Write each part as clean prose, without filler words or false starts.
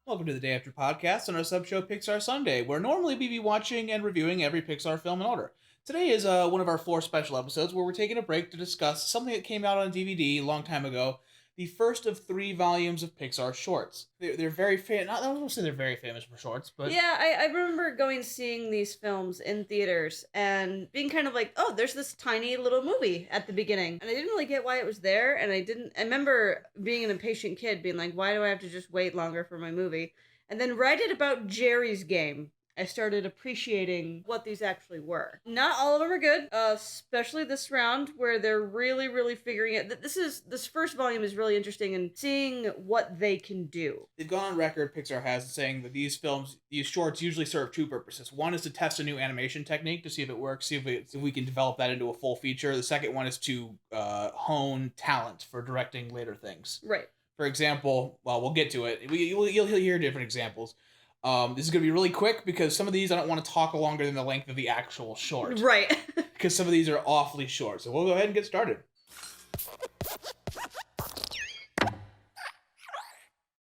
Welcome to the Day After Podcast on our sub-show Pixar Sunday, where normally we be watching and reviewing every Pixar film in order. Today is one of our 4 special episodes where we're taking a break to discuss something that came out on DVD a long time ago, the first of 3 volumes of Pixar shorts. They're very famous. I don't want to say they're very famous for shorts, but Yeah, I remember seeing these films in theaters and being kind of like, oh, there's this tiny little movie at the beginning. And I didn't really get why it was there. I remember being an impatient kid being like, why do I have to just wait longer for my movie? And then right at about Geri's game, I started appreciating what these actually were. Not all of them are good, especially this round where they're really, really figuring it. This first volume is really interesting in seeing what they can do. they've gone on record, Pixar has, saying that these shorts usually serve 2 purposes. One is to test a new animation technique to see if it works, see if we can develop that into a full feature. The second one is to hone talent for directing later things. Right. For example, well, we'll get to it. You'll hear different examples. This is going to be really quick because some of these I don't want to talk longer than the length of the actual short. Right. Because some of these are awfully short. So we'll go ahead and get started.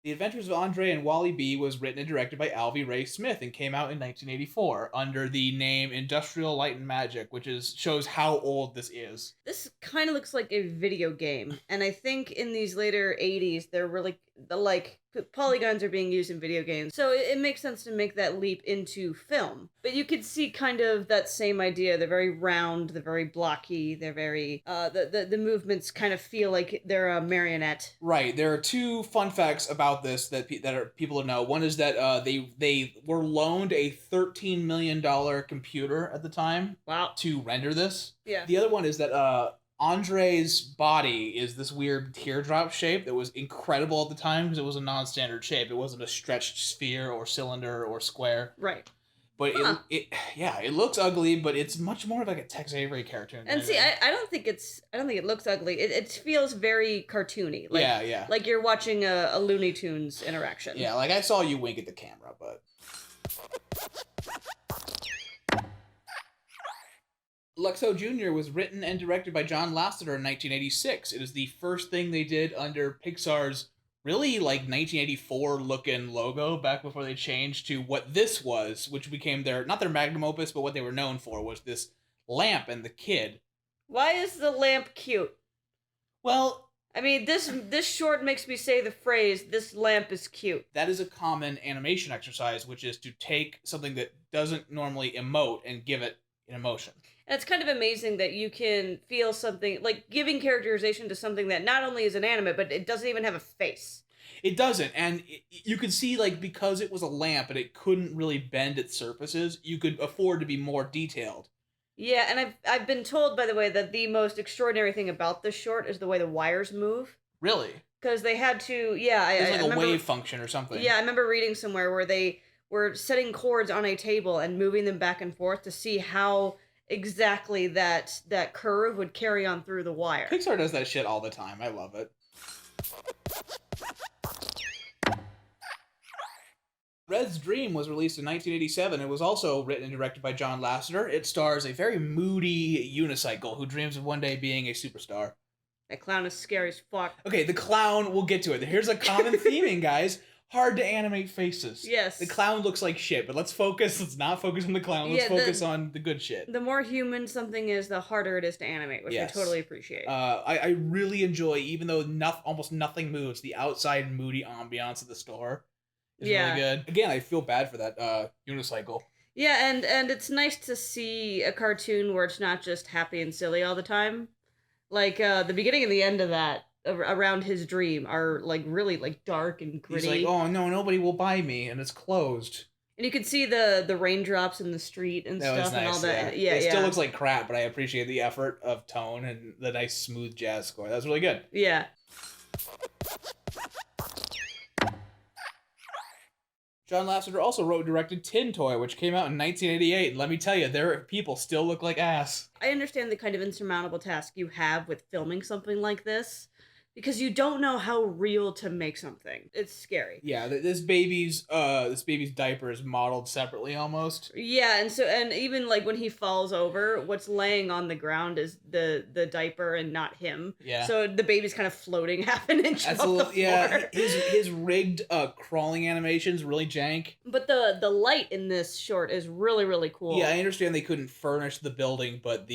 The Adventures of Andre and Wally B was written and directed by Alvy Ray Smith and came out in 1984 under the name Industrial Light and Magic, which shows how old this is. This kind of looks like a video game, and I think in these later 80s, they're really, polygons are being used in video games, so it makes sense to make that leap into film. But you could see kind of that same idea. They're very round, they're very blocky, they're very, the movements kind of feel like they're a marionette. Right. There are 2 fun facts about this that are people to know. One is that they were loaned a $13 million computer at the time. Wow. To render this. Yeah. The other one is that Andre's body is this weird teardrop shape that was incredible at the time because it was a non-standard shape. It wasn't a stretched sphere or cylinder or square. Right. But it looks ugly, but it's much more like a Tex Avery cartoon. And see, I don't think it looks ugly. It feels very cartoony. Like, yeah. Like you're watching a Looney Tunes interaction. Yeah, like I saw you wink at the camera, but... Luxo Jr. was written and directed by John Lasseter in 1986. It is the first thing they did under Pixar's really 1984 looking logo back before they changed to what this was, which became not their magnum opus, but what they were known for was this lamp and the kid. Why is the lamp cute? Well, I mean, this short makes me say the phrase, "This lamp is cute." That is a common animation exercise, which is to take something that doesn't normally emote and give it an emotion. And it's kind of amazing that you can feel something, like giving characterization to something that not only is inanimate, but it doesn't even have a face. It doesn't, and you could see, because it was a lamp and it couldn't really bend its surfaces, you could afford to be more detailed. Yeah, and I've been told, by the way, that the most extraordinary thing about this short is the way the wires move. Really? Because they had to, There's a wave function or something. Yeah, I remember reading somewhere where they were setting chords on a table and moving them back and forth to see how exactly that curve would carry on through the wire. Pixar does that shit all the time. I love it. Red's Dream was released in 1987. It was also written and directed by John Lasseter. It stars a very moody unicycle who dreams of one day being a superstar. That clown is scary as fuck. Okay, the clown, we'll get to it. Here's a common theming, guys. Hard to animate faces. Yes. The clown looks like shit, but let's not focus on the clown. Let's focus on the good shit. The more human something is, the harder it is to animate, which I totally appreciate. I really enjoy, even though almost nothing moves, the outside moody ambiance of the store is really good. Again, I feel bad for that unicycle. Yeah, and it's nice to see a cartoon where it's not just happy and silly all the time. Like, the beginning and the end of that, around his dream, are really dark and gritty. He's like, oh no, nobody will buy me, and it's closed. And you can see the raindrops in the street and stuff, nice, and all that. Yeah, it still looks like crap, but I appreciate the effort of tone and the nice smooth jazz score. That was really good. Yeah. John Lasseter also wrote and directed Tin Toy, which came out in 1988. And let me tell you, their people still look like ass. I understand the kind of insurmountable task you have with filming something like this, because you don't know how real to make something. It's scary. Yeah, this baby's diaper is modeled separately almost. Yeah, and even like when he falls over, what's laying on the ground is the diaper and not him. Yeah. So the baby's kind of floating half an inch That's off a the little, floor. yeah. His rigged crawling animation's really jank. But the light in this short is really, really cool. Yeah, I understand they couldn't furnish the building, but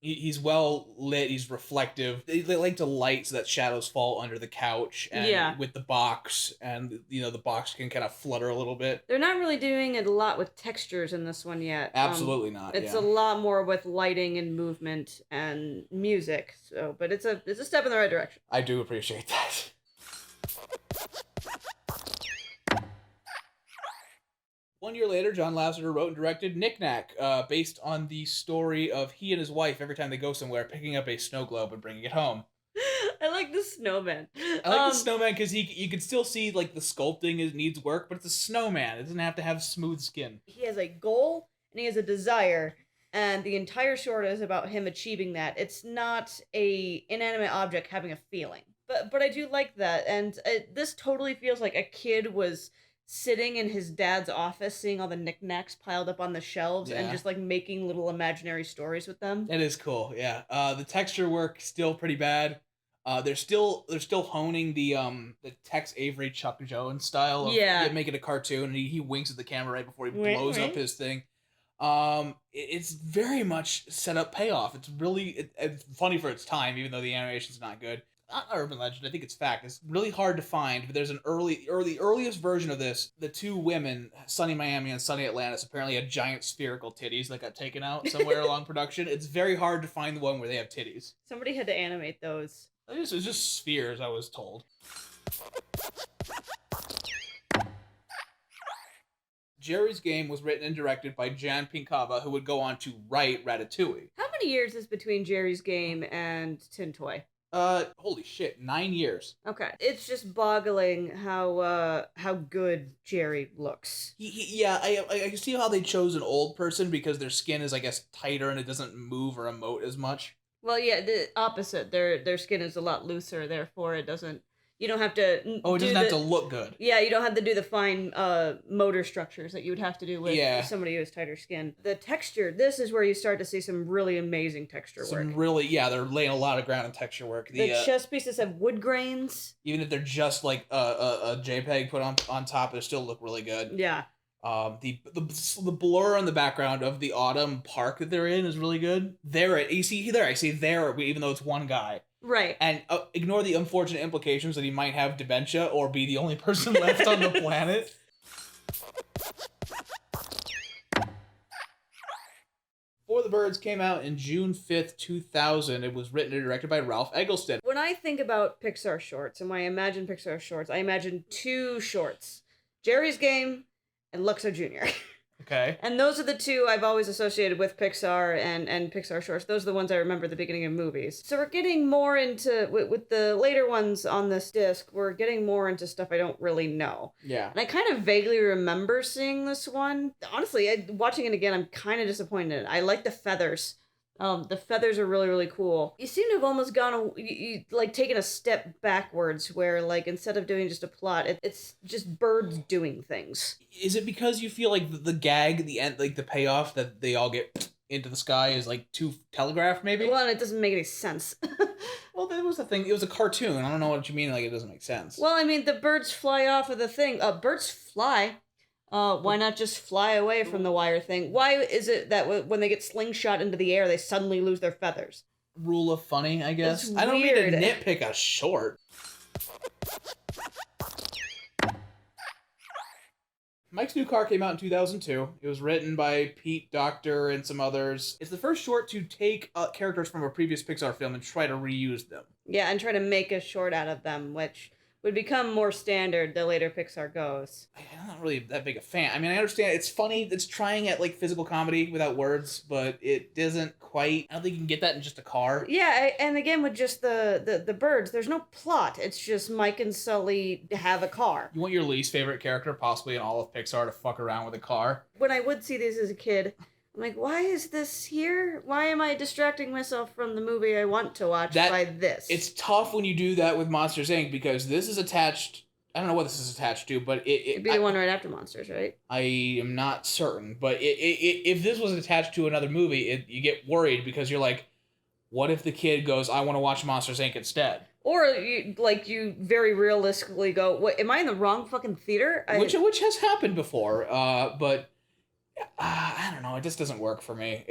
he's well lit. He's reflective. They like to light so that shadows fall under the couch and with the box, and the box can kind of flutter a little bit. They're not really doing it a lot with textures in this one yet. Absolutely not. It's a lot more with lighting and movement and music. So, but it's a step in the right direction. I do appreciate that. One year later, John Lasseter wrote and directed Knick Knack, based on the story of he and his wife, every time they go somewhere, picking up a snow globe and bringing it home. I like the snowman. I like the snowman because you can still see like the sculpting needs work, but it's a snowman. It doesn't have to have smooth skin. He has a goal and he has a desire, and the entire short is about him achieving that. It's not a inanimate object having a feeling, but I do like that, and this totally feels like a kid was sitting in his dad's office seeing all the knickknacks piled up on the shelves and just like making little imaginary stories with them. It is cool, yeah. The texture work still pretty bad. They're still honing the Tex Avery Chuck Jones style of making a cartoon, and he winks at the camera right before he blows up his thing. It's very much set up payoff. It's really it's funny for its time, even though the animation's not good. Not urban legend, I think it's fact. It's really hard to find, but there's an earliest version of this. The two women, Sunny Miami and Sunny Atlantis, apparently had giant spherical titties that got taken out somewhere along production. It's very hard to find the one where they have titties. Somebody had to animate those. It was just spheres, I was told. Geri's Game was written and directed by Jan Pinkava, who would go on to write Ratatouille. How many years is between Geri's Game and Tin Toy? Holy shit, 9 years. Okay. It's just boggling how good Geri looks. I can see how they chose an old person because their skin is, I guess, tighter and it doesn't move or emote as much. Well, yeah, the opposite. Their skin is a lot looser, therefore it doesn't. You don't have to. Oh, it doesn't have to look good. Yeah, you don't have to do the fine motor structures that you would have to do with somebody who has tighter skin. The texture. This is where you start to see some really amazing texture work. They're laying a lot of ground in texture work. The chess pieces have wood grains. Even if they're just like a JPEG put on top, they still look really good. Yeah. The blur on the background of the autumn park that they're in is really good. I see there, even though it's one guy. Right. And ignore the unfortunate implications that he might have dementia or be the only person left on the planet. For the Birds came out in June 5th, 2000. It was written and directed by Ralph Eggleston. When I think about Pixar shorts, and when I imagine Pixar shorts, I imagine two shorts. Geri's Game and Luxo Jr. Okay. And those are the two I've always associated with Pixar and Pixar shorts. Those are the ones I remember at the beginning of movies. So we're getting more into, with the later ones on this disc, we're getting more into stuff I don't really know. Yeah. And I kind of vaguely remember seeing this one. Honestly, watching it again, I'm kind of disappointed. I like the feathers. The feathers are really, really cool. You seem to have almost taken a step backwards where, like, instead of doing just a plot, it's just birds doing things. Is it because you feel like the gag, the end, like the payoff that they all get into the sky is like too telegraphed, maybe? Well, and it doesn't make any sense. Well, that was the thing. It was a cartoon. I don't know what you mean, like it doesn't make sense. Well, I mean, the birds fly off of the thing. Birds fly. Why not just fly away from the wire thing? Why is it that when they get slingshot into the air, they suddenly lose their feathers? Rule of funny, I guess. It's I don't mean weird. to nitpick a short. Mike's New Car came out in 2002. It was written by Pete Docter and some others. It's the first short to take characters from a previous Pixar film and try to reuse them. Yeah, and try to make a short out of them, which would become more standard the later Pixar goes. I'm not really that big a fan. I mean, I understand it's funny. It's trying at like physical comedy without words, but it doesn't quite. I don't think you can get that in just a car. Yeah, and again with just the birds, there's no plot. It's just Mike and Sully have a car. You want your least favorite character possibly in all of Pixar to fuck around with a car? When I would see these as a kid, I'm like, why is this here? Why am I distracting myself from the movie I want to watch by this? It's tough when you do that with Monsters, Inc. because this is attached. I don't know what this is attached to, but It'd be the one right after Monsters, right? I am not certain. But if this was attached to another movie, you get worried because you're like, what if the kid goes, I want to watch Monsters, Inc. instead? Or you very realistically go, what, am I in the wrong fucking theater? Which has happened before, but I don't know. It just doesn't work for me.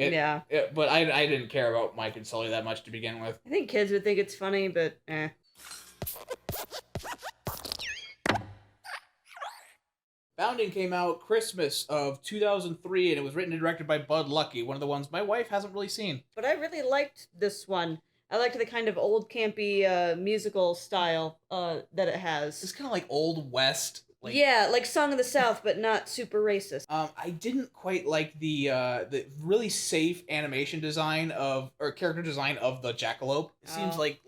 But I didn't care about Mike and Sully that much to begin with. I think kids would think it's funny, but eh. Boundin came out Christmas of 2003, and it was written and directed by Bud Luckey, one of the ones my wife hasn't really seen. But I really liked this one. I liked the kind of old campy musical style that it has. It's kind of like Old West. Yeah, like Song of the South, but not super racist. I didn't quite like the really safe animation design or character design of the jackalope. It seems like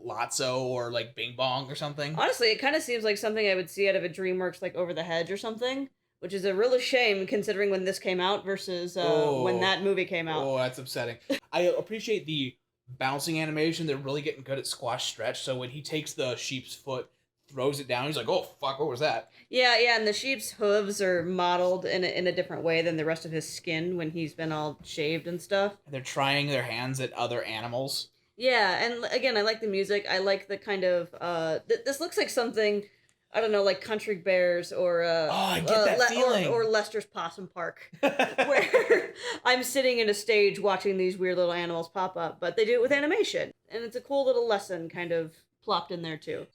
Lotso or like Bing Bong or something. Honestly, it kind of seems like something I would see out of a DreamWorks like Over the Hedge or something, which is a real shame considering when this came out versus when that movie came out. Oh, that's upsetting. I appreciate the bouncing animation. They're really getting good at squash stretch. So when he takes the sheep's foot, throws it down, he's like, oh fuck, what was that? Yeah, and the sheep's hooves are modeled in a different way than the rest of his skin when he's been all shaved and stuff. And they're trying their hands at other animals. Yeah, and again, I like the music. I like the kind of this looks like something, I don't know, like Country Bears or I get that feeling. Or Lester's Possum Park, where I'm sitting in a stage watching these weird little animals pop up, but they do it with animation, and it's a cool little lesson kind of plopped in there too.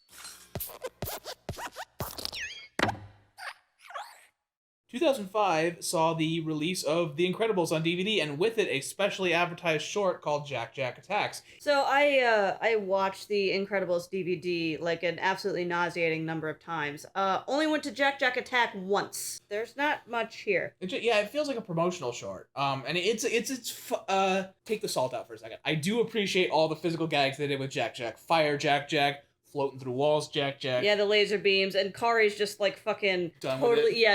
2005 saw the release of The Incredibles on DVD, and with it a specially advertised short called Jack Jack Attacks. So I watched The Incredibles DVD like an absolutely nauseating number of times. Only went to Jack Jack Attack once. There's not much here. It feels like a promotional short. And it's take the salt out for a second. I do appreciate all the physical gags they did with Jack Jack. Fire Jack Jack. Floating through walls, Jack Jack. Yeah, the laser beams, and Kari's just like fucking totally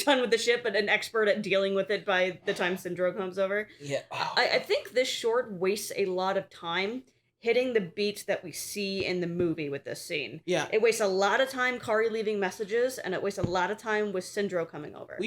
done with the ship, and an expert at dealing with it by the time Syndrome comes over. Yeah. Oh. I think this short wastes a lot of time hitting the beats that we see in the movie with this scene. Yeah. It wastes a lot of time Kari leaving messages, and it wastes a lot of time with Syndrome coming over.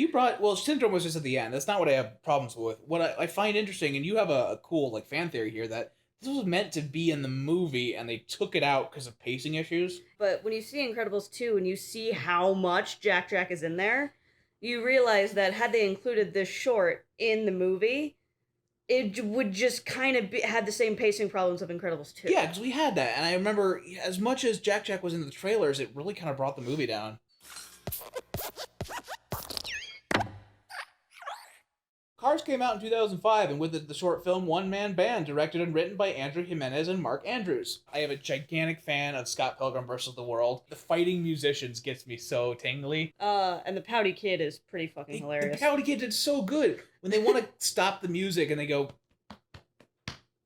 Syndrome was just at the end. That's not what I have problems with. What I find interesting, and you have a cool like fan theory here, that this was meant to be in the movie, and they took it out because of pacing issues. But when you see Incredibles 2 and you see how much Jack Jack is in there, you realize that had they included this short in the movie, it would just kind of had the same pacing problems of Incredibles 2. Yeah, because we had that. And I remember, as much as Jack Jack was in the trailers, it really kind of brought the movie down. Cars came out in 2005, and with it, the short film One Man Band, directed and written by Andrew Jimenez and Mark Andrews. I am a gigantic fan of Scott Pilgrim vs. the World. The fighting musicians gets me so tingly. And the Pouty Kid is pretty fucking hilarious. The Pouty Kid did so good. When they want to stop the music and they go...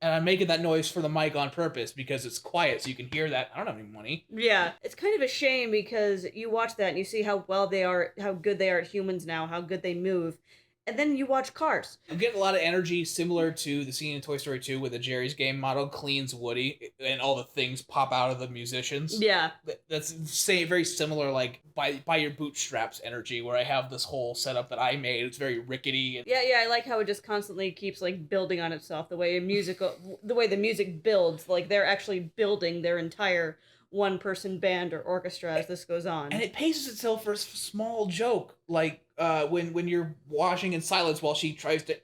And I'm making that noise for the mic on purpose because it's quiet, so you can hear that. I don't have any money. Yeah, it's kind of a shame because you watch that and you see how well they are, how good they are at humans now, how good they move. And then you watch Cars. I'm getting a lot of energy similar to the scene in Toy Story 2 with the Jerry's Game model cleans Woody and all the things pop out of the musicians. Yeah. That's very similar, like, by your bootstraps energy, where I have this whole setup that I made. It's very rickety. Yeah, I like how it just constantly keeps, like, building on itself. The way the music builds, like, they're actually building their entire one-person band or orchestra as this goes on. And it paces itself for a small joke, like when you're washing in silence while she tries to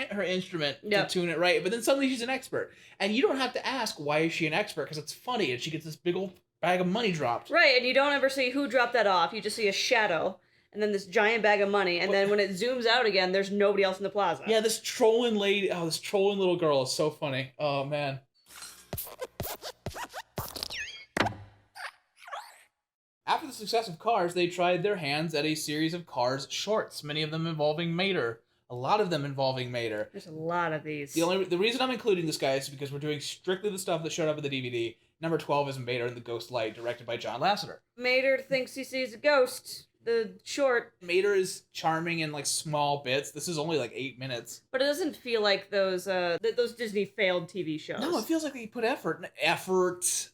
her instrument to tune it right, but then suddenly she's an expert. And you don't have to ask, why is she an expert? Because it's funny, and she gets this big old bag of money dropped. Right, and you don't ever see who dropped that off. You just see a shadow, and then this giant bag of money, and then when it zooms out again, there's nobody else in the plaza. Yeah, this trolling lady, this trolling little girl is so funny. Oh, man. After the success of Cars, they tried their hands at a series of Cars shorts, many of them involving Mater. A lot of them involving Mater. There's a lot of these. The reason I'm including this, guy, is because we're doing strictly the stuff that showed up in the DVD. Number 12 is Mater and the Ghostlight, directed by John Lasseter. Mater thinks he sees a ghost. the short, Mater is charming in like small bits. This is only like 8 minutes. but it doesn't feel like those Disney failed TV shows. No, it feels like they put effort.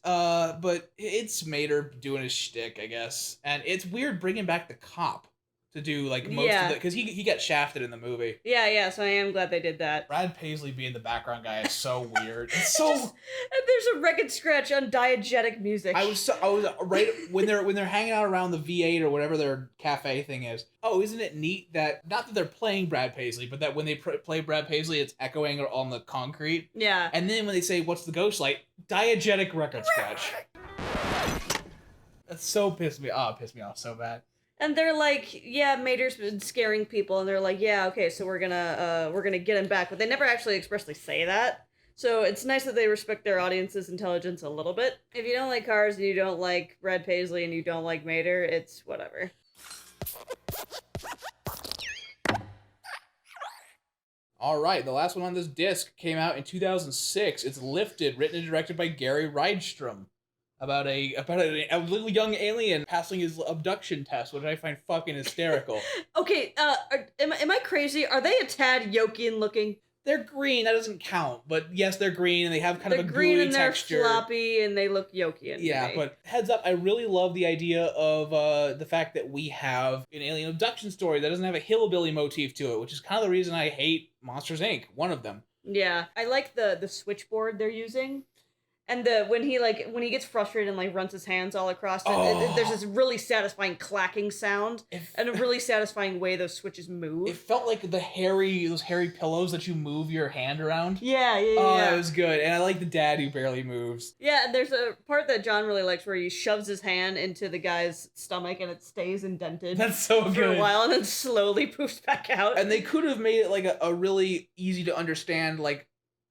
But it's Mater doing his shtick, I guess. And it's weird bringing back the cop to do like most of it, because he got shafted in the movie. Yeah, so I am glad they did that. Brad Paisley being the background guy is so weird. It's so and there's a record scratch on diegetic music. I was right when they're hanging out around the V8 or whatever their cafe thing is. Oh, isn't it neat that not that they're playing Brad Paisley, but that when they play Brad Paisley, it's echoing on the concrete. Yeah. And then when they say, "What's the Ghostlight?" Diegetic record scratch. That so pissed me off so bad. And they're like, yeah, Mater's been scaring people, and they're like, yeah, okay, so we're gonna get him back, but they never actually expressly say that. So it's nice that they respect their audience's intelligence a little bit. If you don't like Cars and you don't like Brad Paisley and you don't like Mater, it's whatever. All right, the last one on this disc came out in 2006. It's Lifted, written and directed by Geri Rydstrom. About a little young alien passing his abduction test, which I find fucking hysterical. Okay, am I crazy? Are they a tad Yokian looking? They're green. That doesn't count. But yes, they're green, and they have kind of a green gooey and texture. They're floppy, and they look Yokian. Yeah, but heads up, I really love the idea of the fact that we have an alien abduction story that doesn't have a hillbilly motif to it, which is kind of the reason I hate Monsters, Inc. One of them. Yeah, I like the switchboard they're using. And when he gets frustrated and like runs his hands all across it, there's this really satisfying clacking sound and a really satisfying way those switches move. It felt like those hairy pillows that you move your hand around. Yeah. Oh, that was good. And I like the dad who barely moves. Yeah, and there's a part that John really likes where he shoves his hand into the guy's stomach and it stays indented. That's so good. For a while and then slowly poofs back out. And they could have made it like a really easy to understand like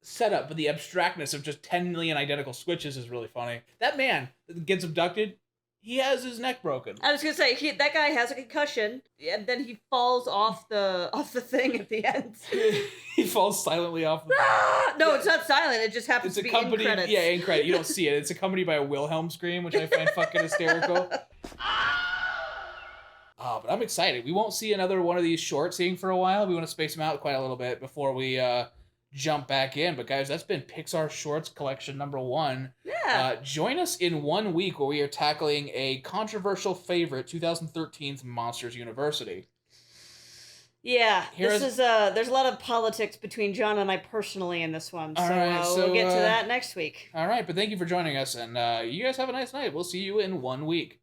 setup, but the abstractness of just 10 million identical switches is really funny. That man that gets abducted, he has his neck broken. I was gonna say that guy has a concussion, and then he falls off the thing at the end. He falls silently off. No, it's not silent. It just happens to be in credits. Yeah, in credit. You don't see it. It's accompanied by a Wilhelm scream, which I find fucking hysterical. But I'm excited. We won't see another one of these short scenes for a while. We want to space them out quite a little bit before we jump back in. But guys, that's been Pixar Shorts Collection number 1. Yeah. Join us in 1 week where we are tackling a controversial favorite, 2013's Monsters University. Yeah, there's a lot of politics between John and I personally in this one, so we'll get to that next week. All right, but thank you for joining us, and you guys have a nice night. We'll see you in 1 week.